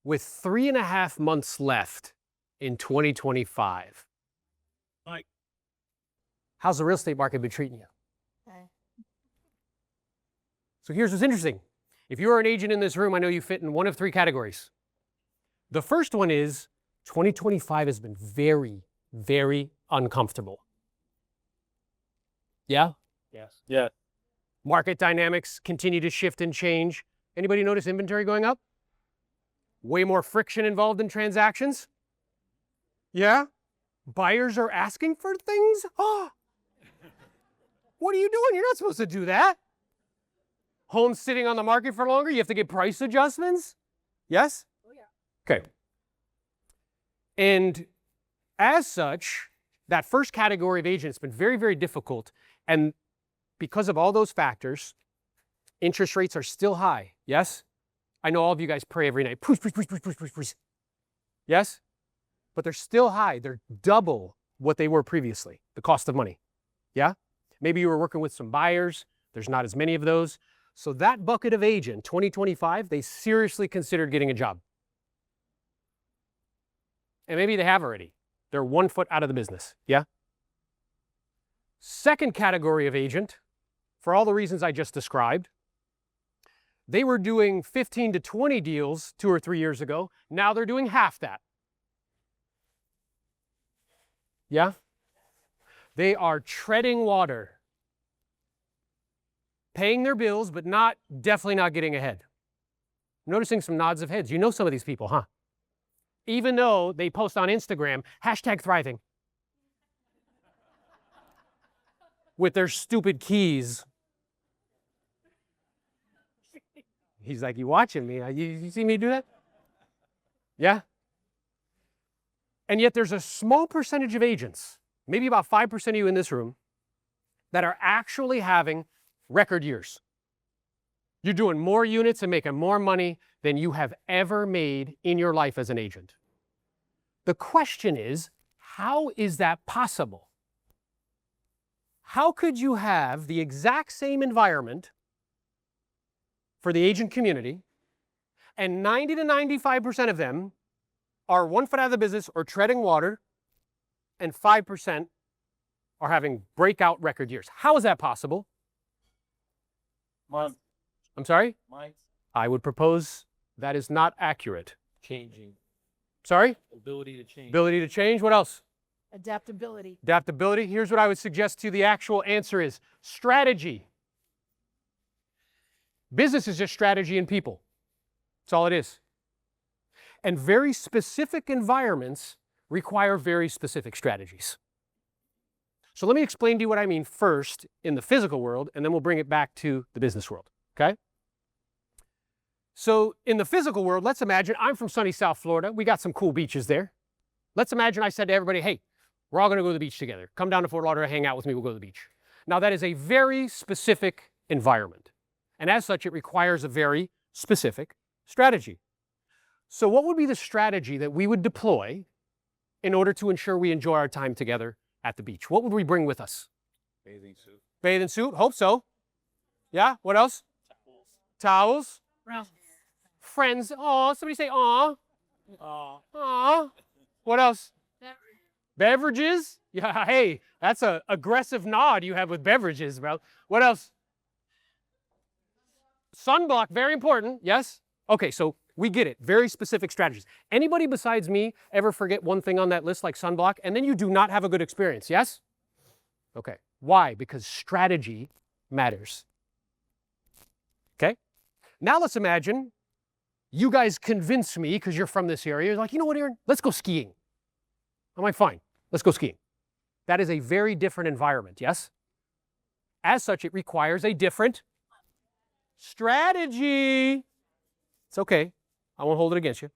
with 3.5 months left in 2025. Mike. How's the real estate market been treating you? Okay. So here's what's interesting. If you're an agent in this room, I know you fit in one of 3 categories. The first one is 2025 has been very, very uncomfortable. Yeah? Yes. Yeah. Market dynamics continue to shift and change. Anybody notice inventory going up? Way more friction involved in transactions? Yeah? Buyers are asking for things? Oh, what are you doing? You're not supposed to do that. Homes sitting on the market for longer, you have to get price adjustments? Yes? Oh, yeah. Okay. And as such, that first category of agent has been very, very difficult. And because of all those factors, interest rates are still high. Yes? I know all of you guys pray every night. Push, push, push, push, push, push, push. Yes? But they're still high. They're double what they were previously, the cost of money. Yeah? Maybe you were working with some buyers. There's not as many of those. So that bucket of agent, 2025, they seriously considered getting a job. And maybe they have already. They're 1 foot out of the business. Yeah? Second category of agent, for all the reasons I just described, they were doing 15 to 20 deals 2 or 3 years ago. Now they're doing half that. Yeah? They are treading water, paying their bills, but definitely not getting ahead. I'm noticing some nods of heads. You know some of these people, huh? Even though they post on Instagram, #thriving. With their stupid keys. He's like, you watching me? You see me do that? Yeah? And yet there's a small percentage of agents, maybe about 5% of you in this room, that are actually having record years. You're doing more units and making more money than you have ever made in your life as an agent. The question is, how is that possible? How could you have the exact same environment for the agent community, and 90 to 95% of them are 1 foot out of the business or treading water, and 5% are having breakout record years? How is that possible? Mike. I'm sorry? Mike. I would propose that is not accurate. Changing. Sorry? Ability to change. Ability to change. What else? Adaptability. Adaptability. Here's what I would suggest to you. The actual answer is strategy. Business is just strategy and people. That's all it is. And very specific environments require very specific strategies. So let me explain to you what I mean first in the physical world, and then we'll bring it back to the business world, okay? So in the physical world, let's imagine I'm from sunny South Florida. We got some cool beaches there. Let's imagine I said to everybody, hey, we're all going to go to the beach together. Come down to Fort Lauderdale, hang out with me, we'll go to the beach. Now that is a very specific environment. And as such, it requires a very specific strategy. So what would be the strategy that we would deploy in order to ensure we enjoy our time together at the beach? What would we bring with us? Bathing suit. Bathing suit? Hope so. Yeah? What else? Towels. Towels. Friends. Aw, somebody say aw. Aw. Aw. What else? Beverages? Yeah, hey, that's an aggressive nod you have with beverages, bro. What else? Sunblock, very important. Yes? Okay, so we get it. Very specific strategies. Anybody besides me ever forget one thing on that list like sunblock, and then you do not have a good experience, yes? Okay. Why? Because strategy matters. Okay? Now let's imagine you guys convince me, because you're from this area, you're like, you know what, Aaron? Let's go skiing. I'm like, fine, let's go skiing. That is a very different environment, yes? As such, it requires a different strategy. It's okay. I won't hold it against you.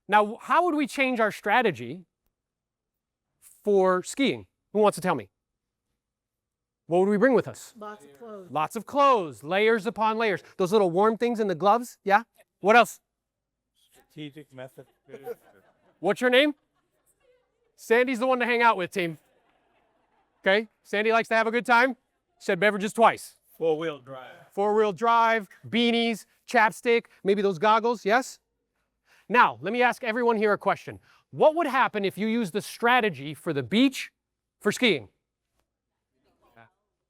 Now, how would we change our strategy for skiing? Who wants to tell me? What would we bring with us? Lots of clothes. Lots of clothes, layers upon layers. Those little warm things in the gloves, yeah? What else? Strategic method. What's your name? Sandy's the one to hang out with, team. Okay, Sandy likes to have a good time. Said beverages twice. 4-wheel drive. 4-wheel drive, beanies, chapstick, maybe those goggles, yes? Now, let me ask everyone here a question. What would happen if you used the strategy for the beach for skiing?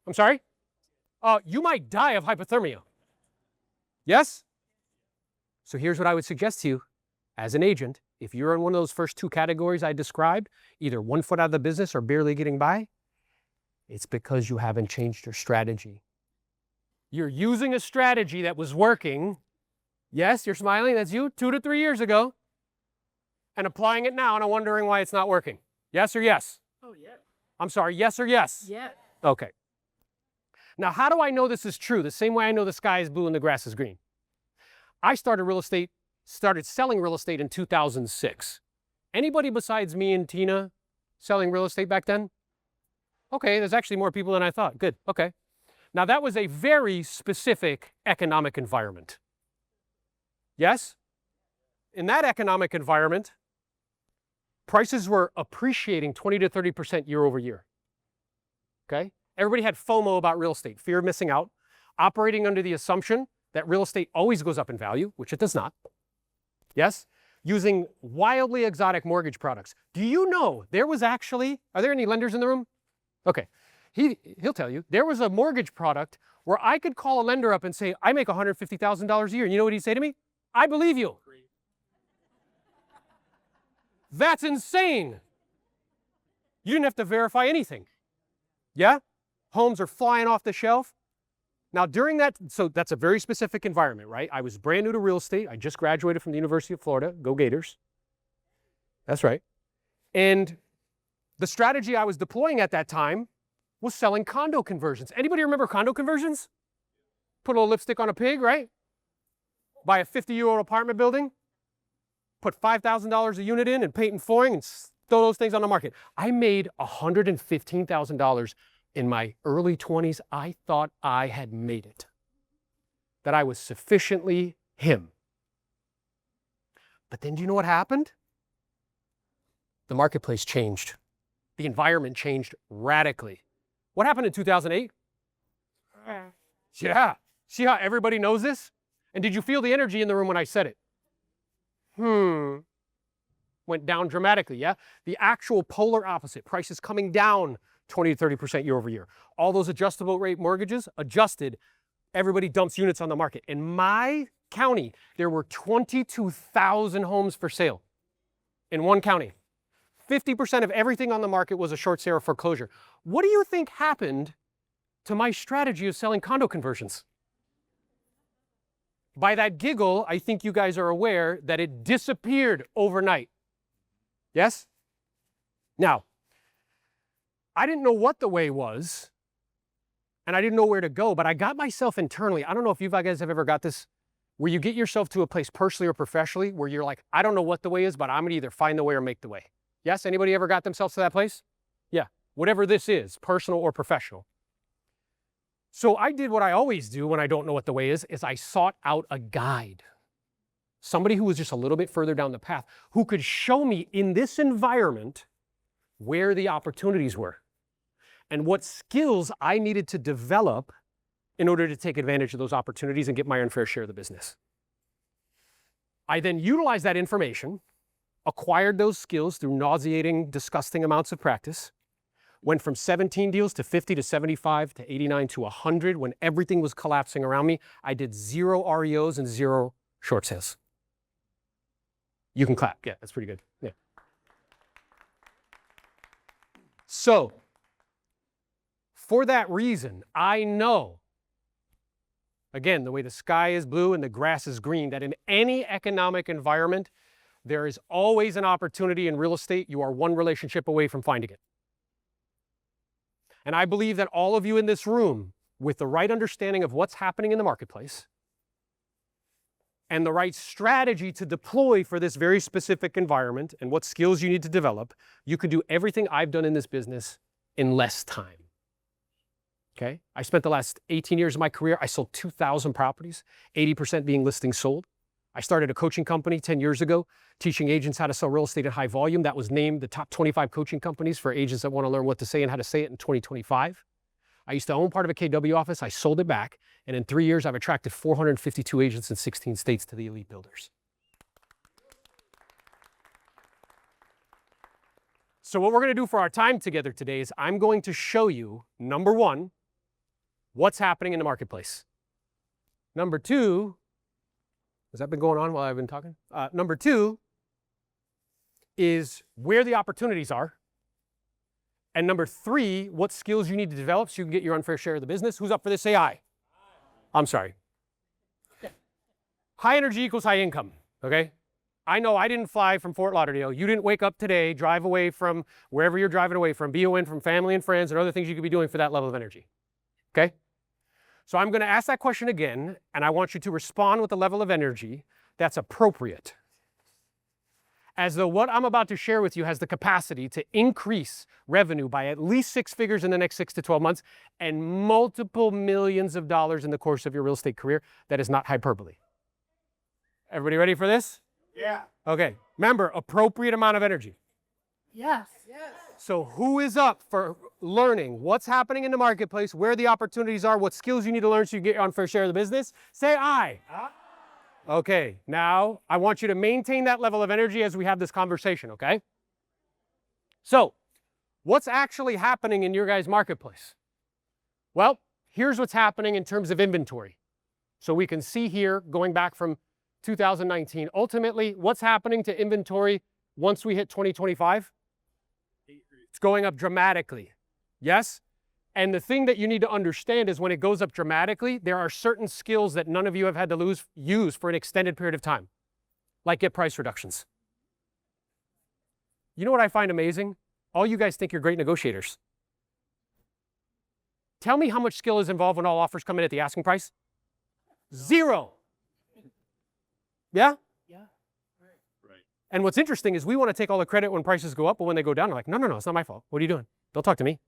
I'm sorry? You might die of hypothermia. Yes? So here's what I would suggest to you as an agent. If you're in one of those first two categories I described, either 1 foot out of the business or barely getting by, it's because you haven't changed your strategy. You're using a strategy that was working. Yes, you're smiling, that's you, 2 to 3 years ago, and applying it now and I'm wondering why it's not working. Yes or yes? Oh, yeah. I'm sorry, yes or yes? Yeah. Okay. Now, how do I know this is true? The same way I know the sky is blue and the grass is green. I started selling real estate in 2006. Anybody besides me and Tina selling real estate back then? Okay, there's actually more people than I thought. Good, okay. Now, that was a very specific economic environment. Yes? In that economic environment, prices were appreciating 20 to 30% year over year. Okay? Everybody had FOMO about real estate, fear of missing out, operating under the assumption that real estate always goes up in value, which it does not. Yes? Using wildly exotic mortgage products. Do you know there was actually, are there any lenders in the room? Okay. He'll tell you, there was a mortgage product where I could call a lender up and say, I make $150,000 a year. And you know what he'd say to me? I believe you. That's insane. You didn't have to verify anything. Yeah? Homes are flying off the shelf. Now during that, so that's a very specific environment, right? I was brand new to real estate. I just graduated from the University of Florida. Go Gators. That's right. And the strategy I was deploying at that time was selling condo conversions. Anybody remember condo conversions? Put a little lipstick on a pig, right? Buy a 50-year-old apartment building, put $5,000 a unit in and paint and flooring and throw those things on the market. I made $115,000 in my early 20s. I thought I had made it, that I was sufficiently him. But then do you know what happened? The marketplace changed. The environment changed radically. What happened in 2008? Yeah. See how everybody knows this? And did you feel the energy in the room when I said it? Went down dramatically, yeah? The actual polar opposite, prices coming down 20 to 30% year over year. All those adjustable rate mortgages adjusted, everybody dumps units on the market. In my county, there were 22,000 homes for sale in one county. 50% of everything on the market was a short sale or foreclosure. What do you think happened to my strategy of selling condo conversions? By that giggle, I think you guys are aware that it disappeared overnight. Yes? Now, I didn't know what the way was, and I didn't know where to go, but I got myself internally. I don't know if you guys have ever got this, where you get yourself to a place personally or professionally where you're like, I don't know what the way is, but I'm gonna either find the way or make the way. Yes? Anybody ever got themselves to that place? Yeah. Whatever this is, personal or professional. So I did what I always do when I don't know what the way is I sought out a guide. Somebody who was just a little bit further down the path, who could show me in this environment where the opportunities were and what skills I needed to develop in order to take advantage of those opportunities and get my unfair share of the business. I then utilized that information, acquired those skills through nauseating, disgusting amounts of practice, went from 17 deals to 50 to 75 to 89 to 100 when everything was collapsing around me. I did 0 REOs and 0 short sales. You can clap. Yeah, that's pretty good. Yeah. So, for that reason, I know, again, the way the sky is blue and the grass is green, that in any economic environment, there is always an opportunity in real estate. You are one relationship away from finding it. And I believe that all of you in this room, with the right understanding of what's happening in the marketplace and the right strategy to deploy for this very specific environment and what skills you need to develop, you can do everything I've done in this business in less time. Okay? I spent the last 18 years of my career, I sold 2,000 properties, 80% being listings sold. I started a coaching company 10 years ago, teaching agents how to sell real estate at high volume. That was named the top 25 coaching companies for agents that want to learn what to say and how to say it in 2025. I used to own part of a KW office. I sold it back. And in 3 years, I've attracted 452 agents in 16 states to the elite builders. So what we're going to do for our time together today is I'm going to show you, number one, what's happening in the marketplace. Number two, has that been going on while I've been talking? Number two is where the opportunities are. And number three, what skills you need to develop so you can get your unfair share of the business. Who's up for this? Say aye. I'm sorry. High energy equals high income, okay? I know I didn't fly from Fort Lauderdale. You didn't wake up today, drive away from wherever you're driving away from, BON, from family and friends and other things you could be doing for that level of energy, okay? So I'm going to ask that question again, and I want you to respond with the level of energy that's appropriate. As though what I'm about to share with you has the capacity to increase revenue by at least 6 figures in the next 6 to 12 months and multiple millions of dollars in the course of your real estate career. That is not hyperbole. Everybody ready for this? Yeah. Okay. Remember, appropriate amount of energy. Yes. So who is up for learning what's happening in the marketplace, where the opportunities are, what skills you need to learn so you get your unfair share of the business? Say aye. Okay, now I want you to maintain that level of energy as we have this conversation, okay? So, what's actually happening in your guys' marketplace? Well, here's what's happening in terms of inventory. So we can see here, going back from 2019, ultimately, what's happening to inventory once we hit 2025? It's going up dramatically, yes? And the thing that you need to understand is when it goes up dramatically, there are certain skills that none of you have had to use for an extended period of time, like get price reductions. You know what I find amazing? All you guys think you're great negotiators. Tell me how much skill is involved when all offers come in at the asking price? 0. Yeah? Yeah. Right. And what's interesting is we want to take all the credit when prices go up, but when they go down, they're like, no, it's not my fault. What are you doing? Don't talk to me.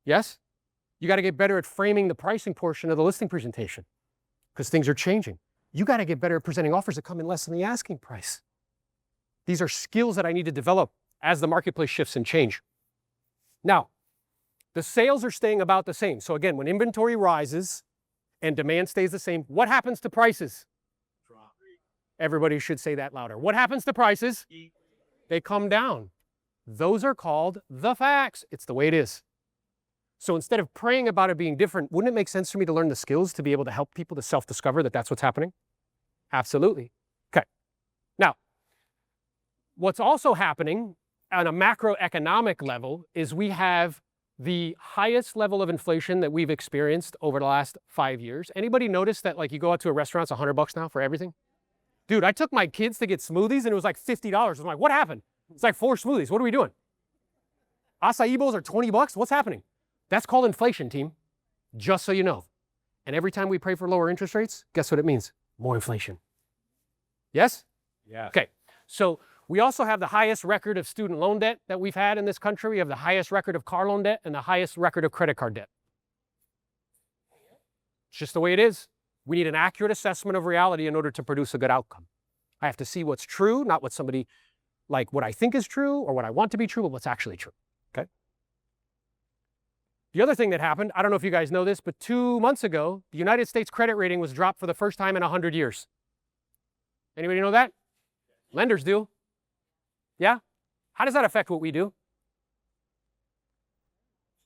Yes? You got to get better at framing the pricing portion of the listing presentation because things are changing. You got to get better at presenting offers that come in less than the asking price. These are skills that I need to develop as the marketplace shifts and change. Now, the sales are staying about the same. So again, when inventory rises and demand stays the same, what happens to prices? Drop. Everybody should say that louder. What happens to prices? They come down. Those are called the facts. It's the way it is. So instead of praying about it being different, wouldn't it make sense for me to learn the skills to be able to help people to self-discover that that's what's happening? Absolutely. Okay. Now, what's also happening on a macroeconomic level is we have the highest level of inflation that we've experienced over the last 5 years. Anybody notice that like you go out to a restaurant, it's $100 now for everything? Dude, I took my kids to get smoothies and it was like $50. I'm like, what happened? It's like 4 smoothies. What are we doing? Acai bowls are $20. What's happening? That's called inflation, team, just so you know. And every time we pray for lower interest rates, guess what it means? More inflation. Yes? Yeah. Okay, so we also have the highest record of student loan debt that we've had in this country. We have the highest record of car loan debt and the highest record of credit card debt. It's just the way it is. We need an accurate assessment of reality in order to produce a good outcome. I have to see what's true, not what somebody, like what I think is true or what I want to be true, but what's actually true. Okay? The other thing that happened, I don't know if you guys know this, but 2 months ago, the United States credit rating was dropped for the first time in 100 years. Anybody know that? Lenders do. Yeah? How does that affect what we do?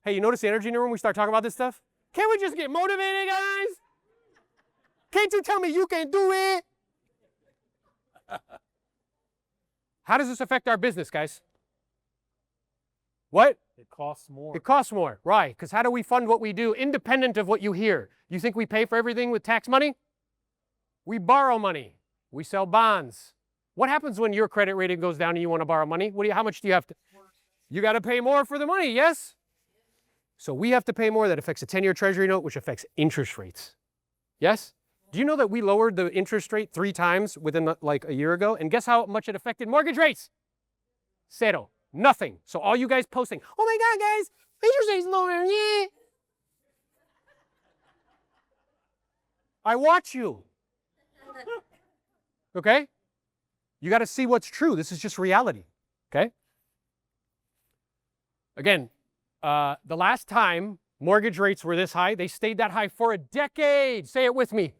Hey, you notice the energy in the room when we start talking about this stuff? Can't we just get motivated, guys? Can't you tell me you can do it? How does this affect our business, guys? What? It costs more. It costs more, right? Because how do we fund what we do independent of what you hear? You think we pay for everything with tax money? We borrow money. We sell bonds. What happens when your credit rating goes down and you want to borrow money? How much do you have to? You got to pay more for the money, yes? So we have to pay more. That affects a 10-year treasury note, which affects interest rates. Yes? Do you know that we lowered the interest rate 3 times within like a year ago? And guess how much it affected mortgage rates? 0. Nothing. So all you guys posting, oh my God, guys, interest rates lower, yeah. I watch you. Okay? You got to see what's true. This is just reality. Okay? Again, the last time Mortgage rates were this high. They stayed that high for a decade. Say it with me.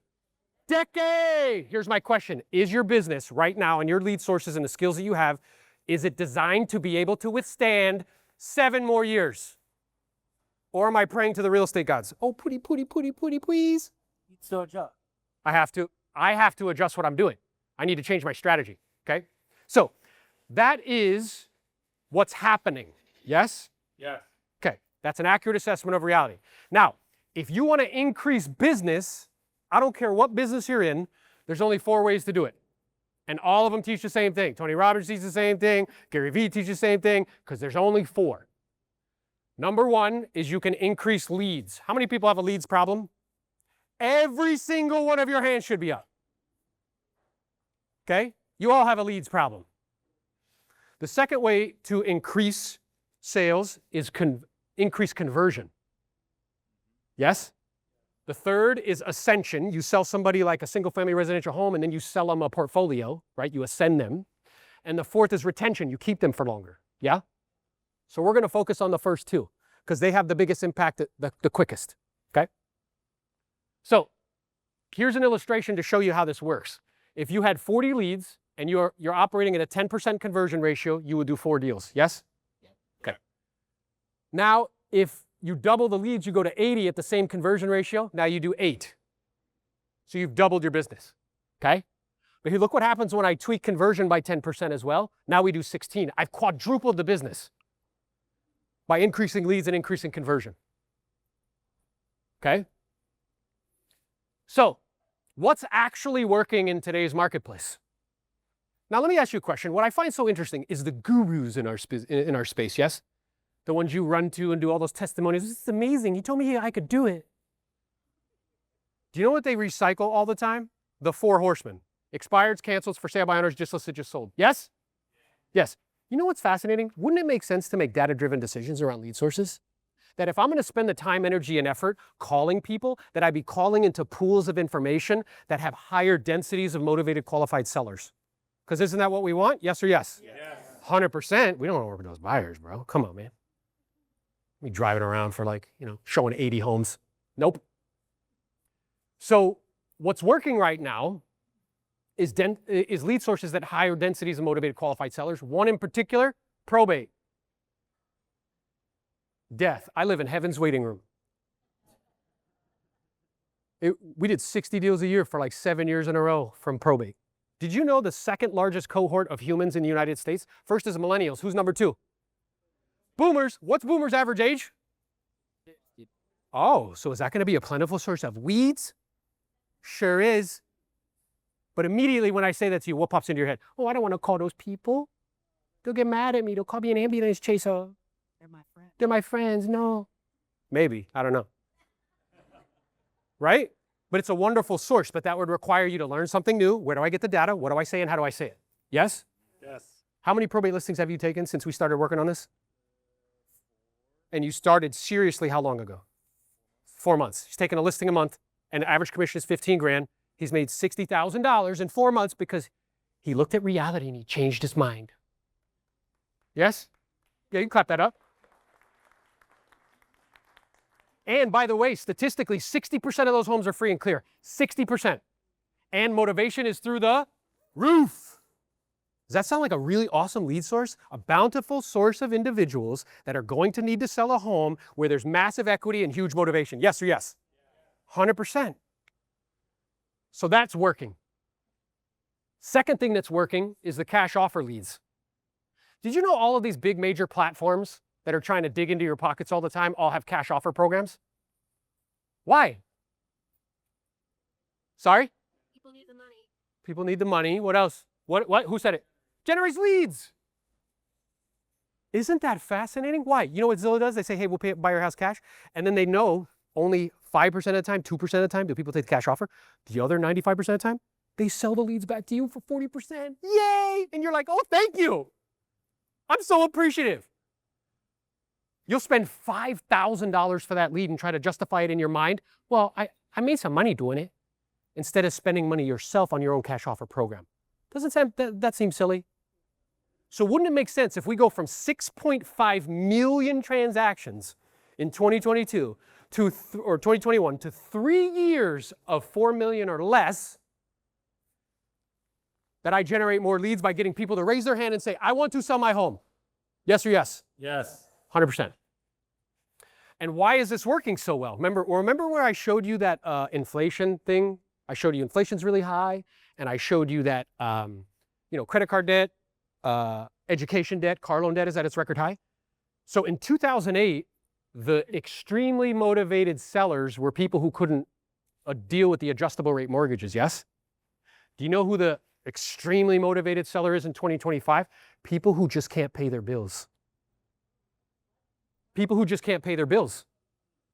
Decade. Here's my question. Is your business right now and your lead sources and the skills that you have, is it designed to be able to withstand 7 more years? Or am I praying to the real estate gods? Oh, putty, please. You'd still adjust. I have to adjust what I'm doing. I need to change my strategy, okay? So that is what's happening, yes? Yes. Okay, that's an accurate assessment of reality. Now, if you want to increase business, I don't care what business you're in, there's only 4 ways to do it. And all of them teach the same thing. Tony Robbins teaches the same thing. Gary Vee teaches the same thing, because there's only 4. Number 1 is you can increase leads. How many people have a leads problem? Every single one of your hands should be up. Okay? You all have a leads problem. The second way to increase sales is increase conversion. Yes? The third is ascension. You sell somebody like a single-family residential home, and then you sell them a portfolio, right? You ascend them. And the fourth is retention. You keep them for longer. Yeah? So we're going to focus on the first 2, because they have the biggest impact the quickest. Okay? So here's an illustration to show you how this works. If you had 40 leads and you're operating at a 10% conversion ratio, you would do 4 deals. Yes? Okay. Now, if you double the leads, you go to 80 at the same conversion ratio, now you do 8. So you've doubled your business. Okay? But here, look what happens when I tweak conversion by 10% as well. Now we do 16. I've quadrupled the business by increasing leads and increasing conversion. Okay? So, what's actually working in today's marketplace? Now, let me ask you a question. What I find so interesting is the gurus in our space, yes? The ones you run to and do all those testimonies. This is amazing. He told me I could do it. Do you know what they recycle all the time? The 4 horsemen. Expireds, cancels, for sale by owners, just listed, just sold. Yes? Yes. You know what's fascinating? Wouldn't it make sense to make data-driven decisions around lead sources? That if I'm going to spend the time, energy, and effort calling people, that I'd be calling into pools of information that have higher densities of motivated, qualified sellers. Because isn't that what we want? Yes or yes? Yes. 100%. We don't want to work with those buyers, bro. Come on, man. Me driving around for showing 80 homes. Nope. So what's working right now is lead sources that higher densities of motivated, qualified sellers. One in particular, probate. Death. I live in heaven's waiting room. We did 60 deals a year for like 7 years in a row from probate. Did you know the second largest cohort of humans in the United States? First is millennials. Who's number 2? Boomers. What's boomers' average age? Oh, so is that going to be a plentiful source of weeds? Sure is. But immediately when I say that to you, what pops into your head? Oh, I don't want to call those people. They'll get mad at me. They'll call me an ambulance chaser. They're my friends. They're my friends. No. Maybe. I don't know. Right? But it's a wonderful source, but that would require you to learn something new. Where do I get the data? What do I say and how do I say it? Yes? Yes. How many probate listings have you taken since we started working on this? And you started seriously how long ago? 4 months. He's taken a listing a month and the average commission is 15 grand. He's made $60,000 in 4 months because he looked at reality and he changed his mind. Yes? Yeah, you can clap that up. And by the way, statistically, 60% of those homes are free and clear. 60%. And motivation is through the roof. Does that sound like a really awesome lead source? A bountiful source of individuals that are going to need to sell a home where there's massive equity and huge motivation. Yes or yes? 100%. So that's working. Second thing that's working is the cash offer leads. Did you know all of these big major platforms that are trying to dig into your pockets all the time all have cash offer programs? Why? Sorry? People need the money. People need the money. What else? What? Who said it? Generates leads. Isn't that fascinating? Why? You know what Zillow does? They say, hey, we'll buy your house cash. And then they know only 5% of the time, 2% of the time do people take the cash offer. The other 95% of the time, they sell the leads back to you for 40%. Yay! And you're like, oh, thank you. I'm so appreciative. You'll spend $5,000 for that lead and try to justify it in your mind. Well, I made some money doing it, instead of spending money yourself on your own cash offer program. Doesn't that seem silly? So wouldn't it make sense if we go from 6.5 million transactions in 2022 or 2021 to 3 years of 4 million or less, that I generate more leads by getting people to raise their hand and say, I want to sell my home. Yes or yes? Yes. 100%. And why is this working so well? Remember where I showed you that inflation thing? I showed you inflation's really high, and I showed you that credit card debt, education debt, car loan debt is at its record high. So in 2008, the extremely motivated sellers were people who couldn't deal with the adjustable rate mortgages, yes? Do you know who the extremely motivated seller is in 2025? People who just can't pay their bills. People who just can't pay their bills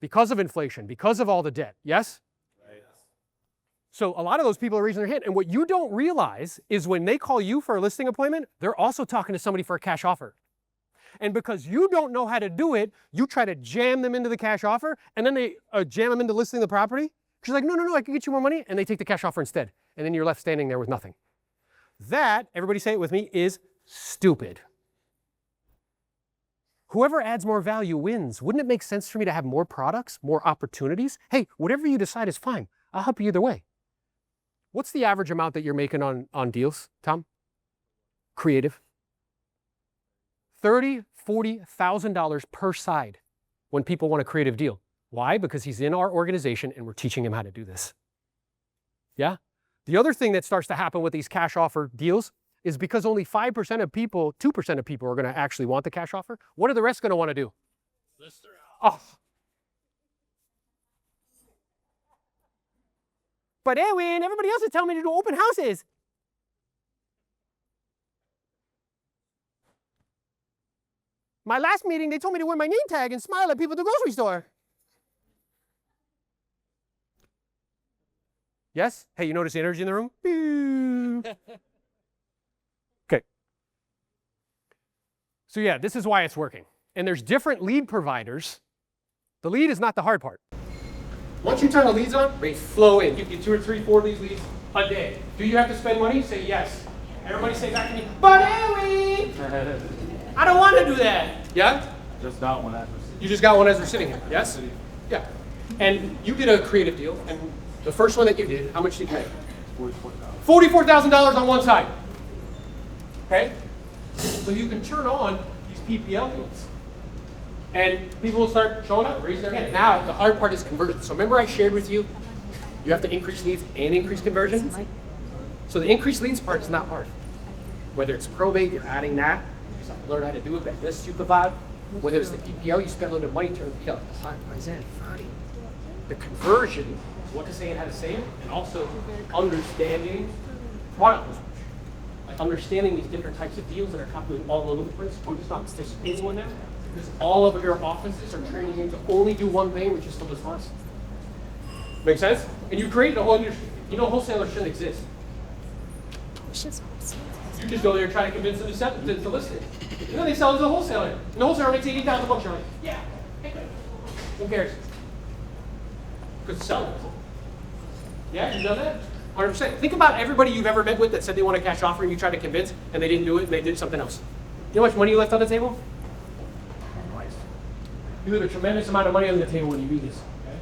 because of inflation, because of all the debt, yes? Right. So a lot of those people are raising their hand. And what you don't realize is when they call you for a listing appointment, they're also talking to somebody for a cash offer. And because you don't know how to do it, you try to jam them into the cash offer, and then they jam them into listing the property. She's like, no, I can get you more money. And they take the cash offer instead. And then you're left standing there with nothing. That, everybody say it with me, is stupid. Whoever adds more value wins. Wouldn't it make sense for me to have more products, more opportunities? Hey, whatever you decide is fine. I'll help you either way. What's the average amount that you're making on deals, Tom? Creative. $30,000, $40,000 per side when people want a creative deal. Why? Because he's in our organization and we're teaching him how to do this. Yeah? The other thing that starts to happen with these cash offer deals is because only 5% of people, 2% of people are going to actually want the cash offer. What are the rest going to want to do? List her out. Oh. But Edwin, everybody else is telling me to do open houses. My last meeting, they told me to wear my name tag and smile at people at the grocery store. Yes? Hey, you notice the energy in the room? Okay. So yeah, this is why it's working. And there's different lead providers. The lead is not the hard part. Once you turn the leads on, they flow in. You get 2 or 3, 4 of these leads a day. Do you have to spend money? Say yes. Everybody say back to me, but Ellie, I don't want to do that. Yeah? Just got one. You just got one as we're sitting here. Yes? Yeah. And you did a creative deal, and the first one that you did, how much did you pay? $44,000 on one side. Okay? So you can turn on these PPL deals. And people will start showing up, raising their hand. Now, the hard part is conversion. So remember I shared with you, you have to increase leads and increase conversion? So the increased leads part is not hard. Whether it's probate, you're adding that. You just have to learn how to do it. That's super vibe. Whether it's the PPL, you spend a little bit of money to turn the PPL. Why is that? 30. The conversion is what to say and how to say it, and also understanding product research. Like understanding these different types of deals that are happening all over the place. We're just not participating in that. Because all of your offices are training you to only do one thing, which is to list house. Make sense? And you created a whole new, wholesalers shouldn't exist. You just go there and try to convince them to list it. And then they sell it to the wholesaler. And the wholesaler makes $80,000. You're like, yeah, who cares? Because it's selling. Yeah, you know that? 100%. Think about everybody you've ever met with that said they want a cash offer and you tried to convince and they didn't do it and they did something else. You know how much money you left on the table? You leave a tremendous amount of money on the table when you do this. Okay?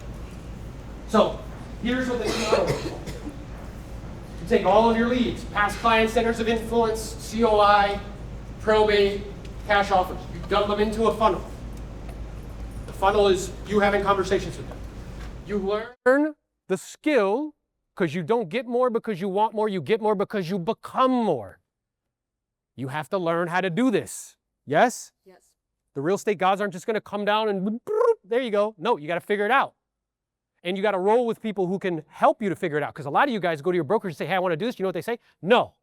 So here's what this model is. You take all of your leads, past client centers of influence, COI, probate, cash offers. You dump them into a funnel. The funnel is you having conversations with them. You learn the skill because you don't get more because you want more. You get more because you become more. You have to learn how to do this. Yes? Yes. The real estate gods aren't just going to come down and there you go. No, you got to figure it out. And you got to roll with people who can help you to figure it out. Because a lot of you guys go to your broker and say, hey, I want to do this. You know what they say? No.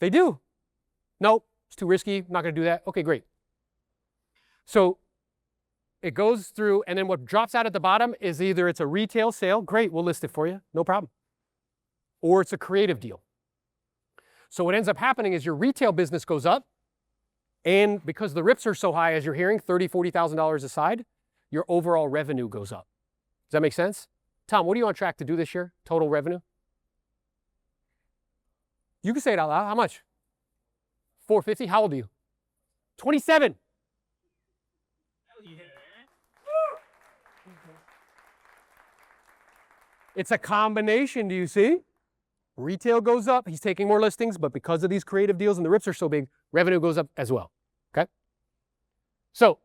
They do. Nope, it's too risky. I'm not going to do that. Okay, great. So it goes through, and then what drops out at the bottom is either it's a retail sale. Great, we'll list it for you. No problem. Or it's a creative deal. So what ends up happening is your retail business goes up. And because the rips are so high, as you're hearing, $30,000, $40,000 a side, your overall revenue goes up. Does that make sense? Tom, what are you on track to do this year? Total revenue? You can say it out loud. How much? 450? How old are you? 27. It's a combination, do you see? Retail goes up, he's taking more listings, but because of these creative deals and the rips are so big, revenue goes up as well, okay? So,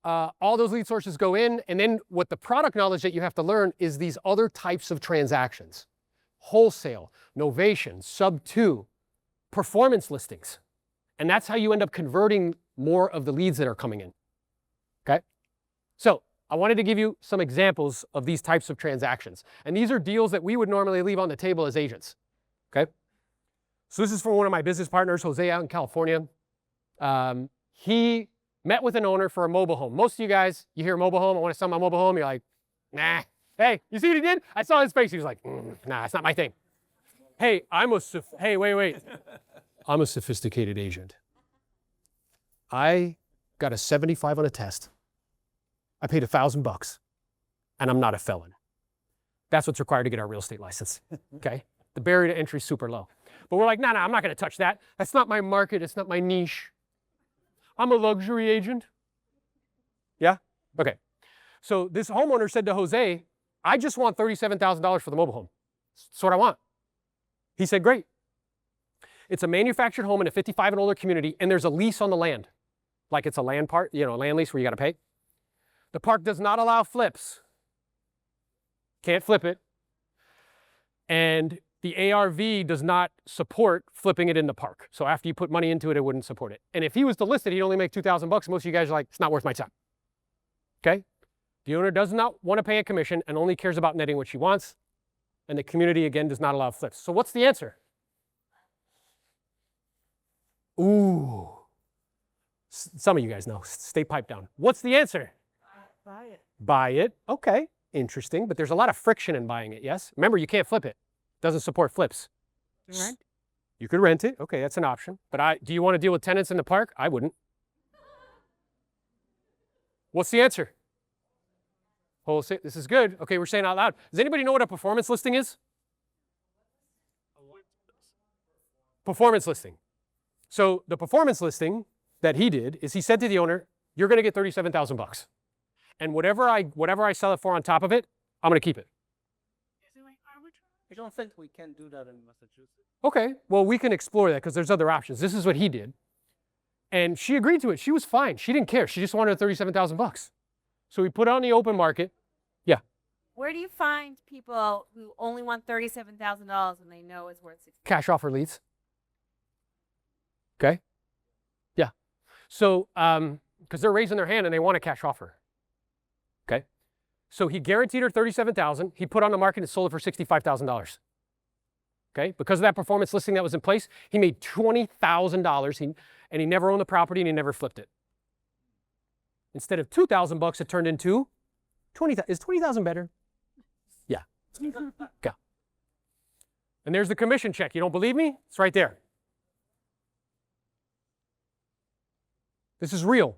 all those lead sources go in, and then what the product knowledge that you have to learn is these other types of transactions. Wholesale, novation, sub-2, performance listings. And that's how you end up converting more of the leads that are coming in, okay? So, I wanted to give you some examples of these types of transactions. And these are deals that we would normally leave on the table as agents, okay? So this is for one of my business partners, Jose, out in California. He met with an owner for a mobile home. Most of you guys, you hear mobile home, I want to sell my mobile home, you're like, nah. Hey, you see what he did? I saw his face, he was like, nah, it's not my thing. Hey, wait. I'm a sophisticated agent. I got a 75 on a test. I paid $1,000 and I'm not a felon. That's what's required to get our real estate license, okay? The barrier to entry is super low. But we're like, nah, I'm not gonna touch that. That's not my market, it's not my niche. I'm a luxury agent. Yeah? Okay. So this homeowner said to Jose, I just want $37,000 for the mobile home. That's what I want. He said, great. It's a manufactured home in a 55 and older community, and there's a lease on the land. Like it's a land part, you know, a land lease where you gotta pay. The park does not allow flips. Can't flip it. And the ARV does not support flipping it in the park. So after you put money into it, it wouldn't support it. And if he was to list it, he'd only make $2,000. Most of you guys are like, it's not worth my time. Okay? The owner does not want to pay a commission and only cares about netting what she wants. And the community, again, does not allow flips. So what's the answer? Ooh. Some of you guys know. Stay piped down. What's the answer? Buy it. Buy it. Okay. Interesting. But there's a lot of friction in buying it, yes? Remember, you can't flip it. Doesn't support flips. Rent? You could rent it. Okay, that's an option. But do you want to deal with tenants in the park? I wouldn't. What's the answer? Wholesale. This is good. Okay, we're saying out loud. Does anybody know what a performance listing is? Performance listing. So the performance listing that he did is he said to the owner, you're going to get $37,000. And whatever I sell it for on top of it, I'm going to keep it. Is it like arbitrage? I don't think we can do that in Massachusetts. Okay, well, we can explore that because there's other options. This is what he did. And she agreed to it. She was fine. She didn't care. She just wanted $37,000. So we put it on the open market. Yeah. Where do you find people who only want $37,000 and they know it's worth $60,000? Cash offer leads. Okay. Yeah. So, because they're raising their hand and they want a cash offer. Okay. So he guaranteed her $37,000. He put on the market and sold it for $65,000. Okay. Because of that performance listing that was in place, he made $20,000. And he never owned the property and he never flipped it. Instead of $2,000, it turned into 20,000. Is 20,000 better? Yeah. Okay. And there's the commission check. You don't believe me? It's right there. This is real.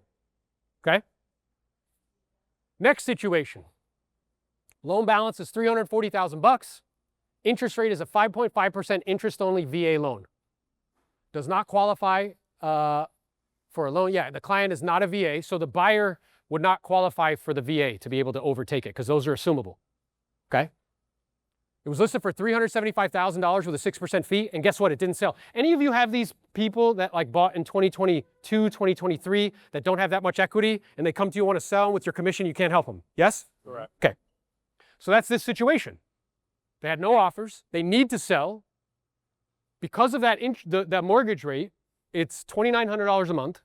Okay? Next situation. Loan balance is $340,000. Interest rate is a 5.5% interest-only VA loan. Does not qualify for a loan. Yeah, the client is not a VA, so the buyer would not qualify for the VA to be able to overtake it because those are assumable. Okay? It was listed for $375,000 with a 6% fee, and guess what? It didn't sell. Any of you have these people that like bought in 2022, 2023 that don't have that much equity, and they come to you and want to sell, and with your commission, you can't help them? Yes? Correct. Okay. So that's this situation. They had no offers. They need to sell. Because of that, that mortgage rate, it's $2,900 a month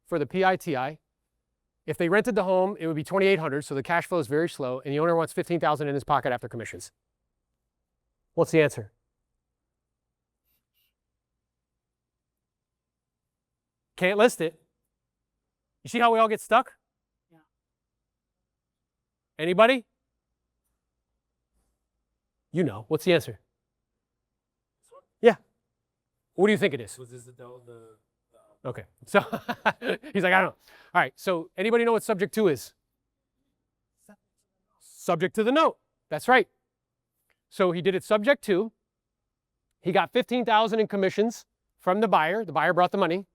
for the PITI. If they rented the home, it would be $2,800, so the cash flow is very slow, and the owner wants $15,000 in his pocket after commissions. What's the answer? Can't list it. You see how we all get stuck? Yeah. Anybody? You know. What's the answer? Yeah. What do you think it is? Was this the Okay. So he's like, I don't know. All right. So anybody know what subject to is? Subject to the note. That's right. So he did it subject to. He got $15,000 in commissions from the buyer. The buyer brought the money.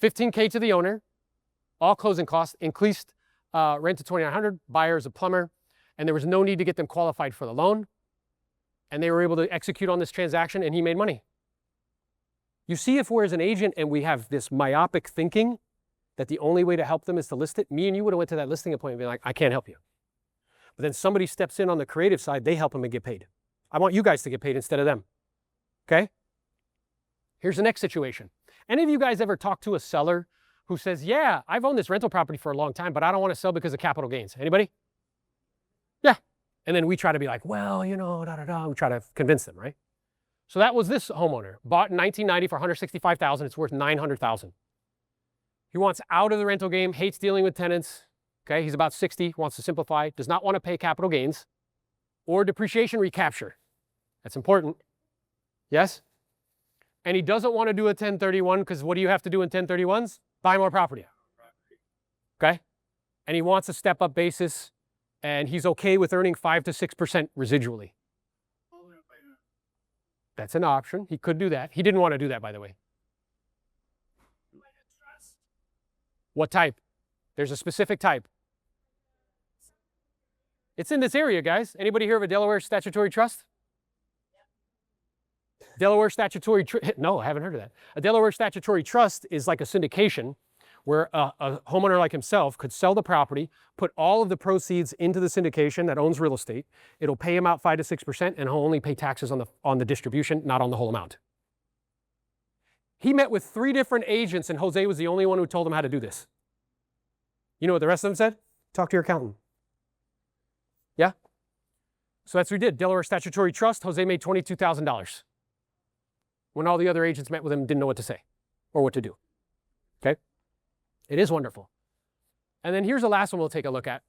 $15K to the owner. All closing costs. Increased rent to $2,900. Buyer is a plumber. and there was no need to get them qualified for the loan, and they were able to execute on this transaction, and he made money. You see, if we're as an agent and we have this myopic thinking that the only way to help them is to list it, me and you would have went to that listing appointment and been like, I can't help you. But then somebody steps in on the creative side, they help them and get paid. I want you guys to get paid instead of them. Okay? Here's the next situation. Any of you guys ever talk to a seller who says, yeah, I've owned this rental property for a long time, but I don't want to sell because of capital gains? Anybody? Yeah. And then we try to be like, well, you know, we try to convince them, right? So that was this homeowner. Bought in 1990 for $165,000. It's worth $900,000. He wants out of the rental game, hates dealing with tenants. Okay, he's about 60, wants to simplify, does not want to pay capital gains or depreciation recapture. That's important. Yes? And he doesn't want to do a 1031 because what do you have to do in 1031s? Buy more property. Okay? And he wants a step-up basis, and he's okay with earning 5 to 6% residually. That's an option. He could do that. He didn't want to do that, by the way. What type? There's a specific type. It's in this area, guys. Anybody hear of a Delaware statutory trust? Delaware statutory no, I haven't heard of that. A Delaware statutory trust is like a syndication where a homeowner like himself could sell the property, put all of the proceeds into the syndication that owns real estate. It'll pay him out 5 to 6%, and he'll only pay taxes on the distribution, not on the whole amount. He met with 3 different agents, and Jose was the only one who told him how to do this. You know what the rest of them said? Talk to your accountant. Yeah? So that's what we did. Delaware Statutory Trust, Jose made $22,000. When all the other agents met with him, didn't know what to say or what to do. Okay? It is wonderful. And then here's the last one we'll take a look at.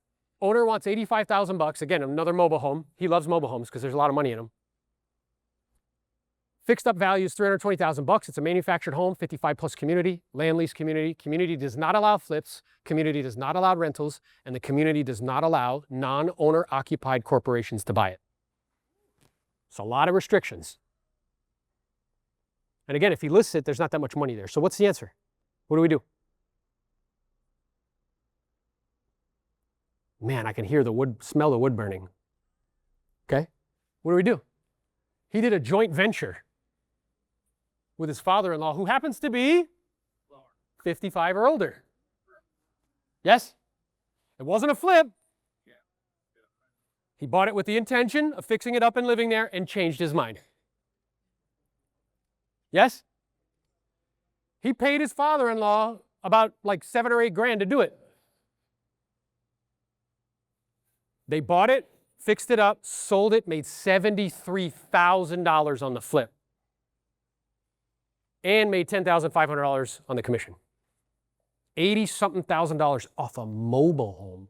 Owner wants $85,000. Again, another mobile home. He loves mobile homes because there's a lot of money in them. Fixed up value is $320,000. It's a manufactured home, 55 plus community, land lease community. Community does not allow flips. Community does not allow rentals. And the community does not allow non-owner occupied corporations to buy it. It's a lot of restrictions. And again, if he lists it, there's not that much money there. So what's the answer? What do we do? Man, I can hear the wood, smell the wood burning. Okay? What do we do? He did a joint venture with his father-in-law, who happens to be 55 or older. Yes? It wasn't a flip. He bought it with the intention of fixing it up and living there and changed his mind. Yes? He paid his father-in-law about like 7 or 8 grand to do it. They bought it, fixed it up, sold it, made $73,000 on the flip, and made $10,500 on the commission. $80-something thousand off a mobile home.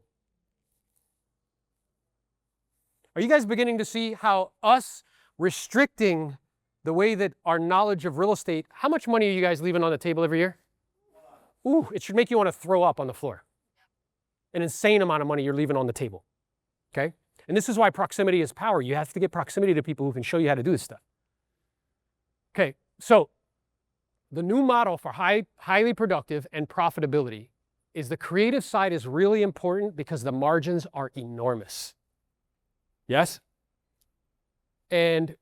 Are you guys beginning to see how us restricting the way that our knowledge of real estate, how much money are you guys leaving on the table every year? Ooh, it should make you want to throw up on the floor. An insane amount of money you're leaving on the table. Okay? And this is why proximity is power. You have to get proximity to people who can show you how to do this stuff. Okay, so the new model for highly productive and profitability is the creative side is really important because the margins are enormous. Yes? And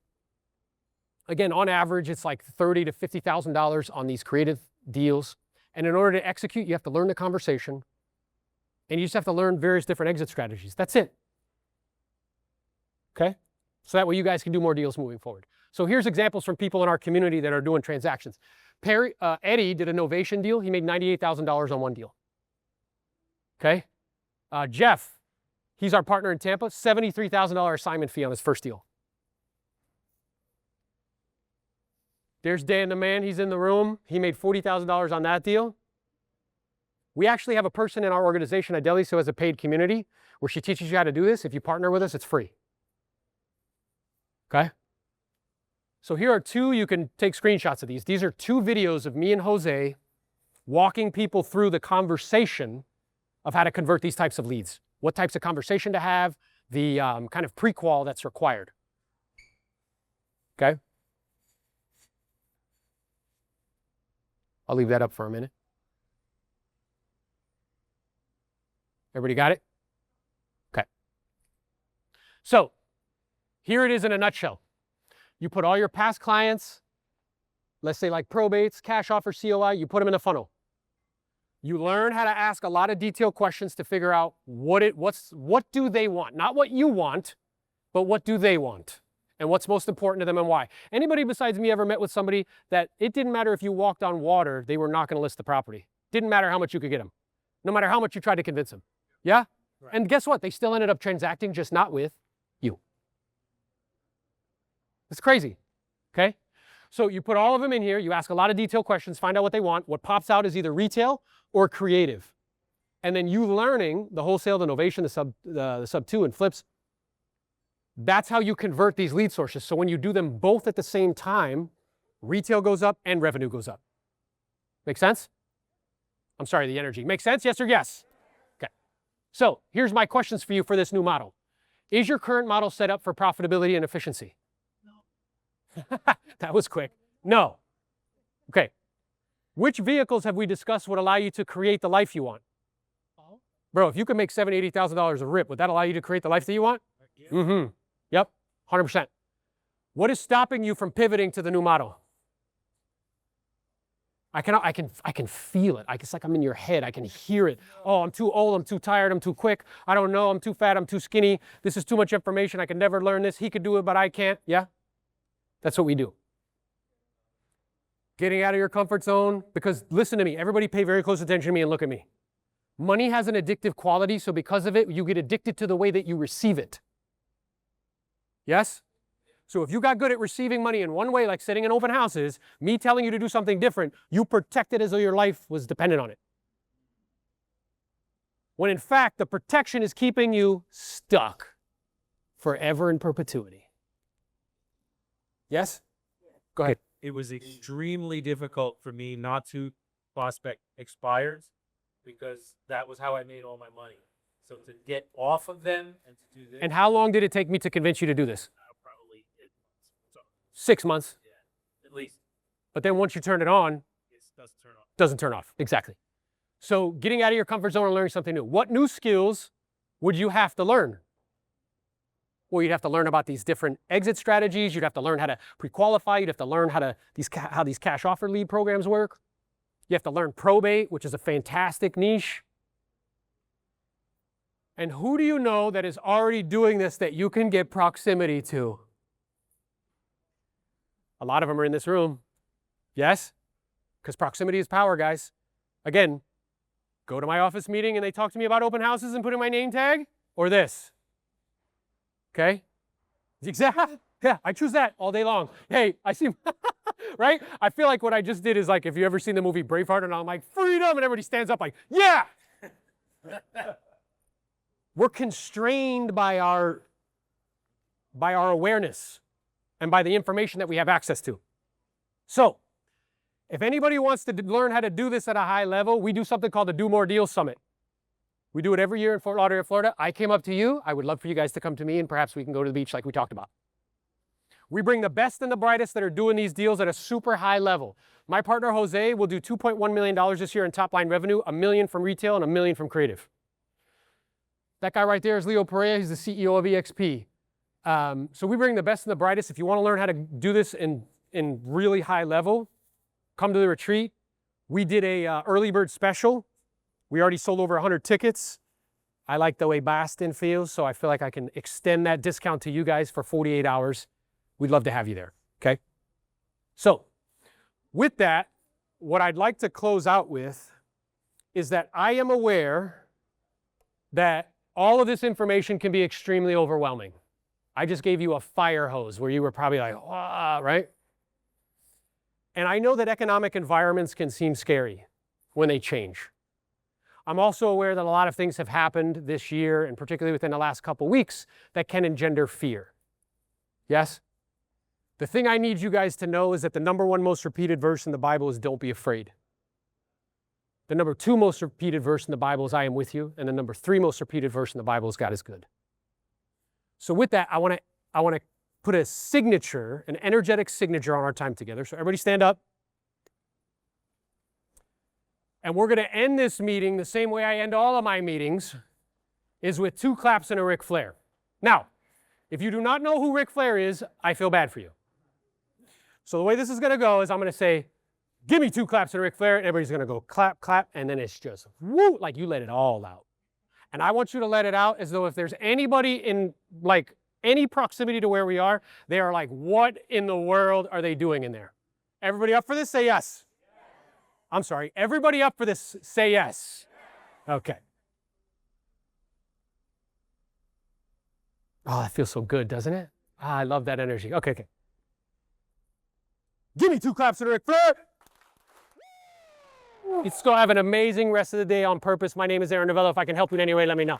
again, on average, it's like $30,000 to $50,000 on these creative deals. And in order to execute, you have to learn the conversation. And you just have to learn various different exit strategies. That's it. Okay? So that way you guys can do more deals moving forward. So here's examples from people in our community that are doing transactions. Eddie did a Novation deal. He made $98,000 on one deal. Okay? Jeff, he's our partner in Tampa, $73,000 assignment fee on his first deal. There's Dan the man, he's in the room. He made $40,000 on that deal. We actually have a person in our organization at Delis who has a paid community where she teaches you how to do this. If you partner with us, it's free. Okay? So here are 2, you can take screenshots of these. These are 2 videos of me and Jose walking people through the conversation of how to convert these types of leads. What types of conversation to have, the kind of pre-qual that's required. Okay? I'll leave that up for a minute. Everybody got it? Okay. So here it is in a nutshell. You put all your past clients, let's say like probates, cash offer, COI, you put them in a funnel. You learn how to ask a lot of detailed questions to figure out what do they want? Not what you want, but what do they want? And what's most important to them and why. Anybody besides me ever met with somebody that it didn't matter if you walked on water, they were not going to list the property. Didn't matter how much you could get them. No matter how much you tried to convince them. Yeah? Right. And guess what? They still ended up transacting, just not with you. It's crazy. Okay? So you put all of them in here, you ask a lot of detailed questions, find out what they want. What pops out is either retail or creative. And then you learning the wholesale, the novation, the sub 2 and flips. That's how you convert these lead sources. So when you do them both at the same time, retail goes up and revenue goes up. Make sense? I'm sorry, the energy. Make sense? Yes or yes? Okay. So here's my questions for you for this new model. Is your current model set up for profitability and efficiency? No. That was quick. No. Okay. Which vehicles have we discussed would allow you to create the life you want? Bro, if you could make $70,000, $80,000 a rip, would that allow you to create the life that you want? Yeah. Mm-hmm. Yep, 100%. What is stopping you from pivoting to the new model? I can feel it. It's like I'm in your head. I can hear it. Oh, I'm too old. I'm too tired. I'm too quick. I don't know. I'm too fat. I'm too skinny. This is too much information. I can never learn this. He could do it, but I can't. Yeah? That's what we do. Getting out of your comfort zone. Because listen to me. Everybody pay very close attention to me and look at me. Money has an addictive quality, so because of it, you get addicted to the way that you receive it. Yes? So if you got good at receiving money in one way, like sitting in open houses, me telling you to do something different, you protect it as though your life was dependent on it. When in fact, the protection is keeping you stuck forever in perpetuity. Yes? Go ahead. It was extremely difficult for me not to prospect expires because that was how I made all my money. So to get off of them and to do this. And how long did it take me to convince you to do this? Probably 8 months. So, 6 months. yeah, at least. But then once you turn it on, It doesn't turn off. doesn't turn off. Exactly. So getting out of your comfort zone and learning something new. What new skills would you have to learn? Well, you'd have to learn about these different exit strategies. You'd have to learn how to pre-qualify. You'd have to learn how these cash offer lead programs work. You have to learn probate, which is a fantastic niche. And who do you know that is already doing this that you can get proximity to? A lot of them are in this room. Yes? Because proximity is power, guys. Again, go to my office meeting and they talk to me about open houses and putting my name tag, or this. Okay? Exactly. Yeah, I choose that all day long. Hey, I see, right? I feel like what I just did is like, if you ever seen the movie Braveheart, and I'm like, freedom, and everybody stands up like, yeah! We're constrained by our awareness and by the information that we have access to. So, if anybody wants to learn how to do this at a high level, we do something called the Do More Deals Summit. We do it every year in Fort Lauderdale, Florida. I came up to you. I would love for you guys to come to me, and perhaps we can go to the beach like we talked about. We bring the best and the brightest that are doing these deals at a super high level. My partner, Jose, will do $2.1 million this year in top-line revenue, $1 million from retail and $1 million from creative. That guy right there is Leo Perea. He's the CEO of EXP. So we bring the best and the brightest. If you want to learn how to do this in really high level, come to the retreat. We did a early bird special. We already sold over 100 tickets. I like the way Boston feels, so I feel like I can extend that discount to you guys for 48 hours. We'd love to have you there, okay? So with that, what I'd like to close out with is that I am aware that all of this information can be extremely overwhelming. I just gave you a fire hose where you were probably like, ah, right? And I know that economic environments can seem scary when they change. I'm also aware that a lot of things have happened this year, and particularly within the last couple weeks, that can engender fear. Yes? The thing I need you guys to know is that the #1 most repeated verse in the Bible is don't be afraid. The #2 most repeated verse in the Bible is I am with you, and the #3 most repeated verse in the Bible is God is good. So with that, I want to put a signature, an energetic signature on our time together. So everybody stand up. And we're going to end this meeting the same way I end all of my meetings, is with 2 claps and a Ric Flair. Now, If you do not know who Ric Flair is, I feel bad for you. So the way this is going to go is I'm going to say, give me 2 claps to Ric Flair, and everybody's going to go clap, clap, and then it's just woo, like you let it all out. And I want you to let it out as though if there's anybody in like any proximity to where we are, they are like, what in the world are they doing in there? Everybody up for this? Say yes. I'm sorry. Everybody up for this? Say yes. Okay. Oh, that feels so good, doesn't it? Ah, I love that energy. Okay, okay. Give me 2 claps to Ric Flair. Let's go have an amazing rest of the day on purpose. My name is Aaron Novello. If I can help you in any way, let me know.